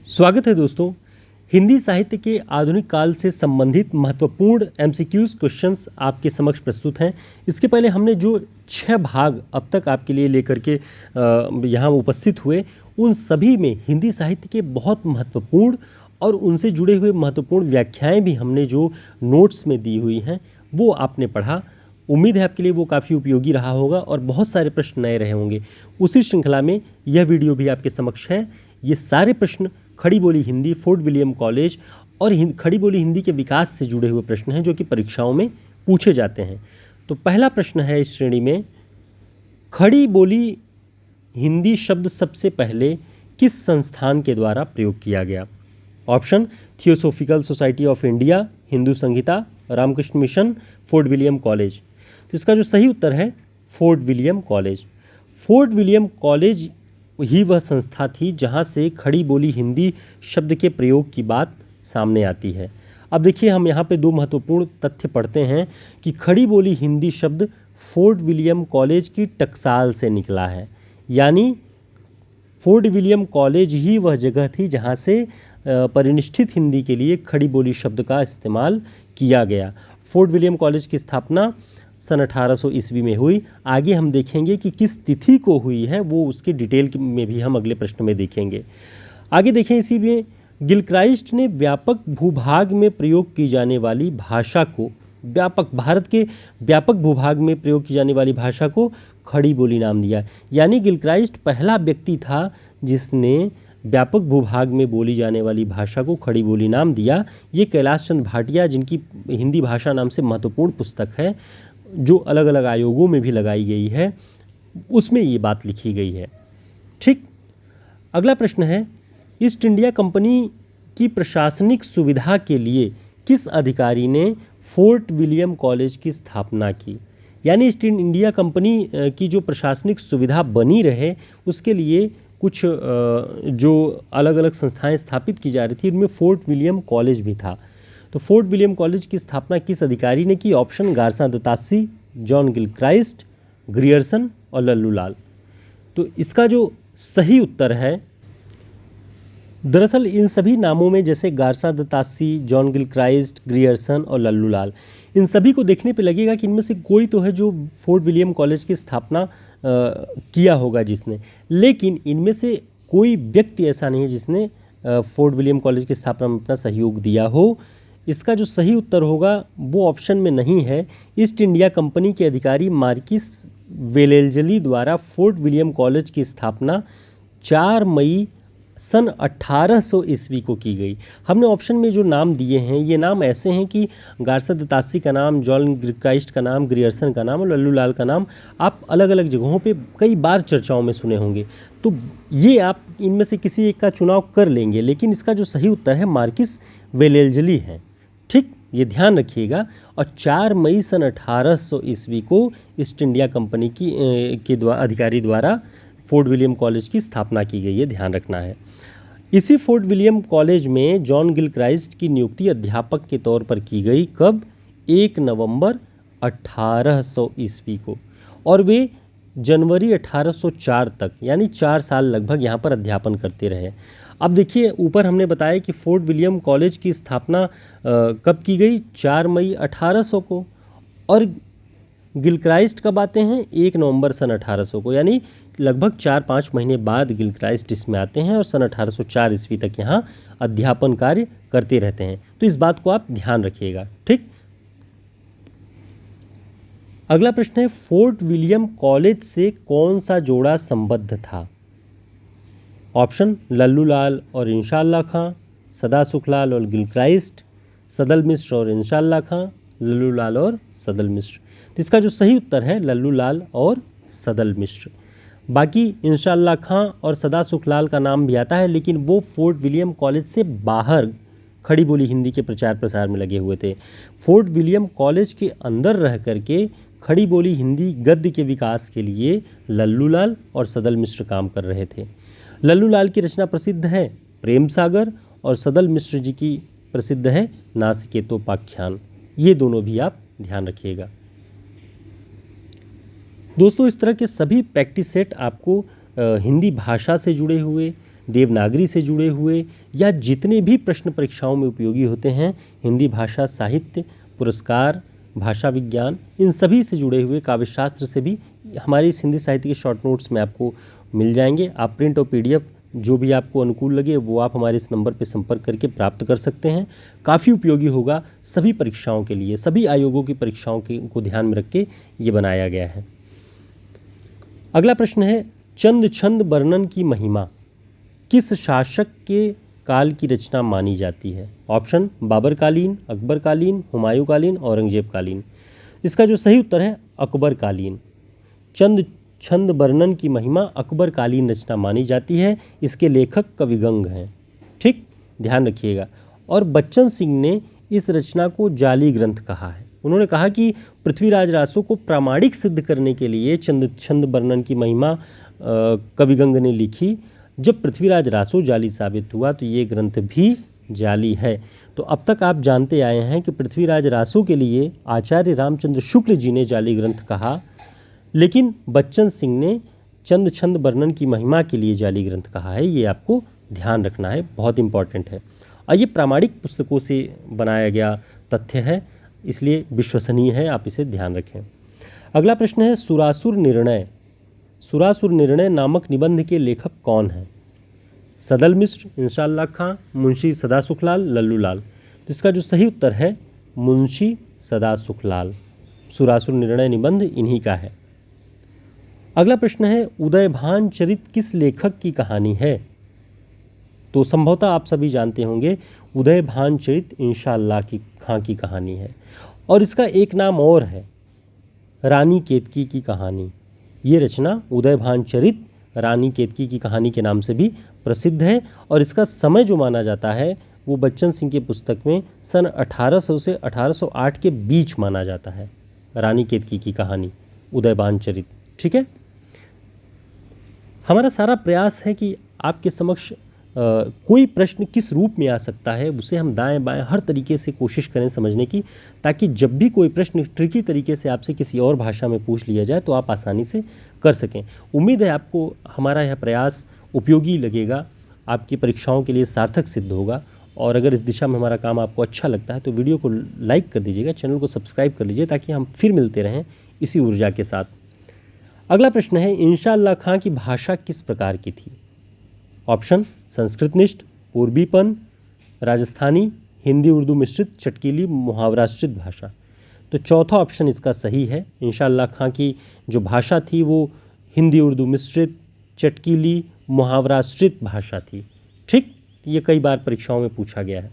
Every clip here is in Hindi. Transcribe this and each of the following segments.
स्वागत है दोस्तों। हिंदी साहित्य के आधुनिक काल से संबंधित महत्वपूर्ण एमसीक्यूज क्वेश्चंस आपके समक्ष प्रस्तुत हैं। इसके पहले हमने जो 6 भाग अब तक आपके लिए लेकर के यहाँ उपस्थित हुए, उन सभी में हिंदी साहित्य के बहुत महत्वपूर्ण और उनसे जुड़े हुए महत्वपूर्ण व्याख्याएं भी हमने जो नोट्स में दी हुई हैं वो आपने पढ़ा। उम्मीद है आपके लिए वो काफ़ी उपयोगी रहा होगा और बहुत सारे प्रश्न नए रहे होंगे। उसी श्रृंखला में यह वीडियो भी आपके समक्ष है। ये सारे प्रश्न खड़ी बोली हिंदी, फोर्ट विलियम कॉलेज और खड़ी बोली हिंदी के विकास से जुड़े हुए प्रश्न हैं जो कि परीक्षाओं में पूछे जाते हैं। तो पहला प्रश्न है इस श्रेणी में, खड़ी बोली हिंदी शब्द सबसे पहले किस संस्थान के द्वारा प्रयोग किया गया? Option: theosophical society of India, हिंदू संहिता, Ramakrishna mission, fort William college. तो इसका जो सही उत्तर है fort William college. Fort William college ही वह संस्था थी जहां से खड़ी बोली हिंदी शब्द के प्रयोग की बात सामने आती है। अब देखिए, हम यहाँ पे दो महत्वपूर्ण तथ्य पढ़ते हैं कि खड़ी बोली हिंदी शब्द फोर्ट विलियम कॉलेज की टकसाल से निकला है, यानी फोर्ट विलियम कॉलेज ही वह जगह थी जहाँ से परिनिष्ठित हिंदी के लिए खड़ी बोली शब्द का इस्तेमाल किया गया। फोर्ट विलियम कॉलेज की स्थापना सन 1800 ईस्वी में हुई। आगे हम देखेंगे कि किस तिथि को हुई है, वो उसके डिटेल में भी हम अगले प्रश्न में देखेंगे। आगे देखें, इसी में गिलक्राइस्ट ने व्यापक भूभाग में प्रयोग की जाने वाली भाषा को, भारत के व्यापक भूभाग में प्रयोग की जाने वाली भाषा को खड़ी बोली नाम दिया। यानी गिलक्राइस्ट पहला व्यक्ति था जिसने व्यापक भूभाग में बोली जाने वाली भाषा को खड़ी बोली नाम दिया। ये कैलाश चंद्र भाटिया, जिनकी हिंदी भाषा नाम से महत्वपूर्ण पुस्तक है जो अलग अलग आयोगों में भी लगाई गई है, उसमें ये बात लिखी गई है। ठीक, अगला प्रश्न है, ईस्ट इंडिया कंपनी की प्रशासनिक सुविधा के लिए किस अधिकारी ने फोर्ट विलियम कॉलेज की स्थापना की? यानी ईस्ट इंडिया कंपनी की जो प्रशासनिक सुविधा बनी रहे उसके लिए कुछ जो अलग अलग संस्थाएं स्थापित की जा रही थी, उनमें फोर्ट विलियम कॉलेज भी था। तो फोर्ट विलियम कॉलेज की स्थापना किस अधिकारी ने की? ऑप्शन: गारसा दत्तासी, जॉन गिलक्राइस्ट, ग्रियर्सन और लल्लू लाल। तो इसका जो सही उत्तर है, दरअसल इन सभी नामों में, जैसे गारसा दत्तासी, जॉन गिलक्राइस्ट, ग्रियर्सन और लल्लू लाल, इन सभी को देखने पे लगेगा कि इनमें से कोई तो है जो फोर्ट विलियम कॉलेज की स्थापना किया होगा जिसने, लेकिन इनमें से कोई व्यक्ति ऐसा नहीं है जिसने फोर्ट विलियम कॉलेज की स्थापना में अपना सहयोग दिया हो। इसका जो सही उत्तर होगा वो ऑप्शन में नहीं है। ईस्ट इंडिया कंपनी के अधिकारी मार्किस वेलेल्जली द्वारा फोर्ट विलियम कॉलेज की स्थापना 4 मई सन 1800 ईस्वी को की गई। हमने ऑप्शन में जो नाम दिए हैं ये नाम ऐसे हैं कि गारसा दत्तासी का नाम, जॉन गिलक्राइस्ट का नाम, ग्रियर्सन का नाम और लल्लू लाल का नाम आप अलग अलग जगहों पे कई बार चर्चाओं में सुने होंगे। तो ये आप इनमें से किसी एक का चुनाव कर लेंगे, लेकिन इसका जो सही उत्तर है मार्किस वेलेल्जली है। ठीक, ये ध्यान रखिएगा। और 4 मई सन 1800 ईस्वी को ईस्ट इंडिया कंपनी के अधिकारी द्वारा फोर्ट विलियम कॉलेज की स्थापना की गई है, ध्यान रखना है। इसी फोर्ट विलियम कॉलेज में जॉन गिलक्राइस्ट की नियुक्ति अध्यापक के तौर पर की गई। कब? 1 नवंबर 1800 ईस्वी को, और वे जनवरी 1804 तक, यानी 4 साल लगभग यहाँ पर अध्यापन करते रहे। अब देखिए, ऊपर हमने बताया कि फोर्ट विलियम कॉलेज की स्थापना कब की गई? 4 मई 1800 को, और गिलक्राइस्ट कब आते हैं? 1 नवंबर सन 1800 को, यानी लगभग 4-5 महीने बाद गिलक्राइस्ट इसमें आते हैं और सन 1804 ईस्वी तक यहाँ अध्यापन कार्य करते रहते हैं। तो इस बात को आप ध्यान रखिएगा। ठीक, अगला प्रश्न है, फोर्ट विलियम कॉलेज से कौन सा जोड़ा संबद्ध था? ऑप्शन: लल्लू लाल और इंशाअल्लाह खां, सदा सुखलाल और गिलक्राइस्ट, सदल मिश्र और इंशाअल्लाह खां, लल्लू लाल और सदल मिश्र। तो इसका जो सही उत्तर है लल्लू लाल और सदल मिश्र। बाकी इंशाअल्लाह खां और सदा सुखलाल का नाम भी आता है, लेकिन वो फोर्ट विलियम कॉलेज से बाहर खड़ी बोली हिंदी के प्रचार प्रसार में लगे हुए थे। फोर्ट विलियम कॉलेज के अंदर रह करके खड़ी बोली हिंदी गद्य के विकास के लिए लल्लू लाल और सदल मिश्र काम कर रहे थे। लल्लू लाल की रचना प्रसिद्ध है प्रेम सागर, और सदल मिश्र जी की प्रसिद्ध है नासिकेतोपाख्यान। ये दोनों भी आप ध्यान रखिएगा। दोस्तों, इस तरह के सभी प्रैक्टिस सेट आपको हिंदी भाषा से जुड़े हुए, देवनागरी से जुड़े हुए या जितने भी प्रश्न परीक्षाओं में उपयोगी होते हैं, हिंदी भाषा साहित्य पुरस्कार, भाषा विज्ञान, इन सभी से जुड़े हुए काव्यशास्त्र से भी हमारे इस हिंदी साहित्य के शॉर्ट नोट्स में आपको मिल जाएंगे। आप प्रिंट और पीडीएफ जो भी आपको अनुकूल लगे वो आप हमारे इस नंबर पर संपर्क करके प्राप्त कर सकते हैं। काफ़ी उपयोगी होगा सभी परीक्षाओं के लिए, सभी आयोगों की परीक्षाओं को ध्यान में रख के ये बनाया गया है। अगला प्रश्न है, चंद छंद वर्णन की महिमा किस शासक के काल की रचना मानी जाती है? ऑप्शन बाबर कालीन, अकबर कालीन, हुमायूं कालीन, औरंगजेब कालीन। इसका जो सही उत्तर है अकबर कालीन। चंद छंद वर्णन की महिमा अकबर कालीन रचना मानी जाती है। इसके लेखक कविगंग हैं। ठीक, ध्यान रखिएगा। और बच्चन सिंह ने इस रचना को जाली ग्रंथ कहा है। उन्होंने कहा कि पृथ्वीराज रासो को प्रामाणिक सिद्ध करने के लिए चंद छंद वर्णन की महिमा कविगंग ने लिखी। जब पृथ्वीराज रासो जाली साबित हुआ तो ये ग्रंथ भी जाली है। तो अब तक आप जानते आए हैं कि पृथ्वीराज रासो के लिए आचार्य रामचंद्र शुक्ल जी ने जाली ग्रंथ कहा, लेकिन बच्चन सिंह ने चंद छंद वर्णन की महिमा के लिए जाली ग्रंथ कहा है। ये आपको ध्यान रखना है, बहुत इंपॉर्टेंट है। और ये प्रामाणिक पुस्तकों से बनाया गया तथ्य है, इसलिए विश्वसनीय है, आप इसे ध्यान रखें। अगला प्रश्न है, सुरासुर निर्णय। सुरासुर निर्णय नामक निबंध के लेखक कौन हैं? सदल मिश्र, इंशाअल्लाह खां, मुंशी सदा सुखलाल, लल्लू लाल। तो इसका जो सही उत्तर है मुंशी सदा सुखलाल। सुरासुर निर्णय निबंध इन्हीं का है। अगला प्रश्न है, उदयभान चरित किस लेखक की कहानी है? तो संभवतः आप सभी जानते होंगे उदयभान चरित इंशाअल्लाह खां की कहानी है। और इसका एक नाम और है, रानी केतकी की कहानी। ये रचना उदयभान चरित रानी केतकी की कहानी के नाम से भी प्रसिद्ध है। और इसका समय जो माना जाता है वो बच्चन सिंह की पुस्तक में सन 1800 से 1808 के बीच माना जाता है। रानी केतकी की कहानी, उदयभान चरित। ठीक है, हमारा सारा प्रयास है कि आपके समक्ष कोई प्रश्न किस रूप में आ सकता है उसे हम दाएं बाएं हर तरीके से कोशिश करें समझने की, ताकि जब भी कोई प्रश्न ट्रिकी तरीके से आपसे किसी और भाषा में पूछ लिया जाए तो आप आसानी से कर सकें। उम्मीद है आपको हमारा यह प्रयास उपयोगी लगेगा, आपकी परीक्षाओं के लिए सार्थक सिद्ध होगा। और अगर इस दिशा में हमारा काम आपको अच्छा लगता है तो वीडियो को लाइक कर दीजिएगा, चैनल को सब्सक्राइब कर लीजिए, ताकि हम फिर मिलते रहें इसी ऊर्जा के साथ। अगला प्रश्न है, इंशाअल्लाह खां की भाषा किस प्रकार की थी? ऑप्शन संस्कृतनिष्ठ, पूर्वीपन, राजस्थानी, हिंदी उर्दू मिश्रित, चटकीली, मुहावराश्रित भाषा। तो चौथा ऑप्शन इसका सही है। इंशाअल्लाह खां की जो भाषा थी वो हिंदी उर्दू मिश्रित, चटकीली, मुहावराश्रित भाषा थी। ठीक, ये कई बार परीक्षाओं में पूछा गया है।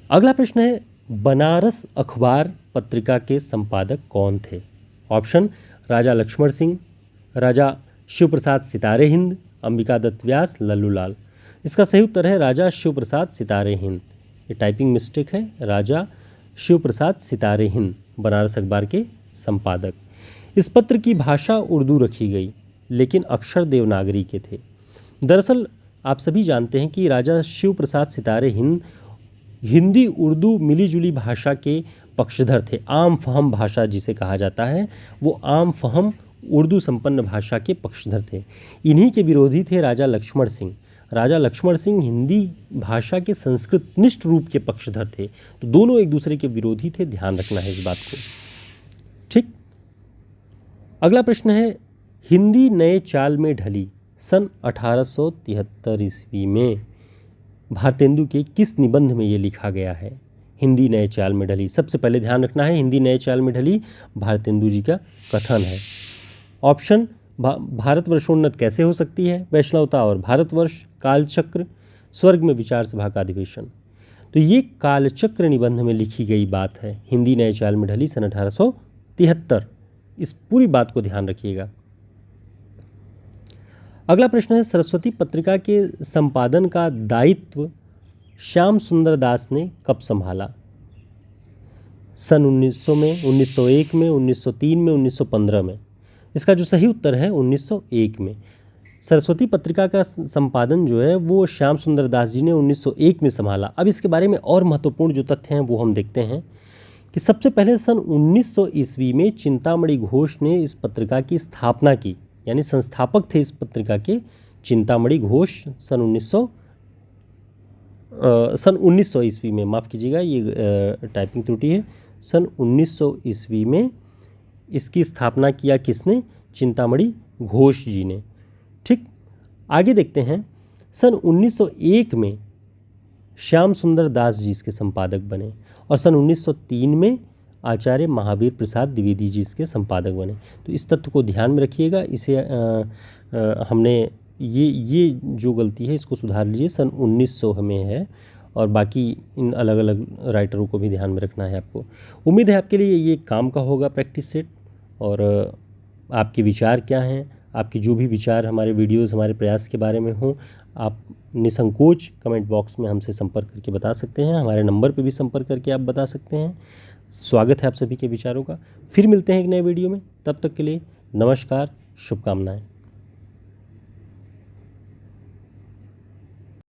अगला प्रश्न है, बनारस अखबार पत्रिका के संपादक कौन थे? ऑप्शन राजा लक्ष्मण सिंह, राजा शिव प्रसाद सितारे हिंद, अंबिका दत्त व्यास, लल्लू लाल। इसका सही उत्तर है राजा शिव प्रसाद सितारे हिंद। ये टाइपिंग मिस्टेक है, राजा शिव प्रसाद सितारे हिंद बनारस अखबार के संपादक। इस पत्र की भाषा उर्दू रखी गई, लेकिन अक्षर देवनागरी के थे। दरअसल आप सभी जानते हैं कि राजा शिव प्रसाद सितारे हिंद हिंदी उर्दू मिलीजुली भाषा के पक्षधर थे। आम फहम भाषा जिसे कहा जाता है, वो आम फहम उर्दू संपन्न भाषा के पक्षधर थे। इन्हीं के विरोधी थे राजा लक्ष्मण सिंह। राजा लक्ष्मण सिंह हिंदी भाषा के संस्कृतनिष्ठ रूप के पक्षधर थे। तो दोनों एक दूसरे के विरोधी थे, ध्यान रखना है इस बात को। ठीक, अगला प्रश्न है, हिंदी नए चाल में ढली सन 1873 ईस्वी में भारतेंदु के किस निबंध में ये लिखा गया है? हिंदी नए चाल में ढली। सबसे पहले ध्यान रखना है हिंदी नए चाल में ढली भारतेंदु जी का कथन है। ऑप्शन भारतवर्षोन्नत कैसे हो सकती है, वैष्णवता और भारतवर्ष, कालचक्र, स्वर्ग में विचार सभा का अधिवेशन। तो ये कालचक्र निबंध में लिखी गई बात है। हिंदी नए चाल में ढली सन 1873। इस पूरी बात को ध्यान रखिएगा। अगला प्रश्न है, सरस्वती पत्रिका के संपादन का दायित्व श्याम सुंदर दास ने कब संभाला? सन 1900 में, 1901 में, 1903 में, 1915 में। इसका जो सही उत्तर है 1901 में। सरस्वती पत्रिका का संपादन जो है वो श्याम सुंदर दास जी ने 1901 में संभाला। अब इसके बारे में और महत्वपूर्ण जो तथ्य हैं वो हम देखते हैं कि सबसे पहले सन 1900 ईस्वी में चिंतामणि घोष ने इस पत्रिका की स्थापना की, यानी संस्थापक थे इस पत्रिका के चिंतामणि घोष सन 1900 ईस्वी में, माफ़ कीजिएगा ये टाइपिंग त्रुटि है, सन 1900 ईस्वी में इसकी स्थापना किया किसने? चिंतामणि घोष जी ने। ठीक, आगे देखते हैं। सन 1901 में श्याम सुंदर दास जी इसके संपादक बने और सन 1903 में आचार्य महावीर प्रसाद द्विवेदी जी इसके संपादक बने। तो इस तथ्य को ध्यान में रखिएगा। इसे हमने ये जो गलती है इसको सुधार लीजिए, सन 1900 में है और बाकी इन अलग अलग राइटरों को भी ध्यान में रखना है आपको। उम्मीद है आपके लिए ये काम का होगा प्रैक्टिस सेट। और आपके विचार क्या हैं, आपके जो भी विचार हमारे वीडियोस, हमारे प्रयास के बारे में हों, आप निसंकोच कमेंट बॉक्स में हमसे संपर्क करके बता सकते हैं। हमारे नंबर पे भी संपर्क करके आप बता सकते हैं। स्वागत है आप सभी के विचारों का। फिर मिलते हैं एक नए वीडियो में, तब तक के लिए नमस्कार, शुभकामनाएं।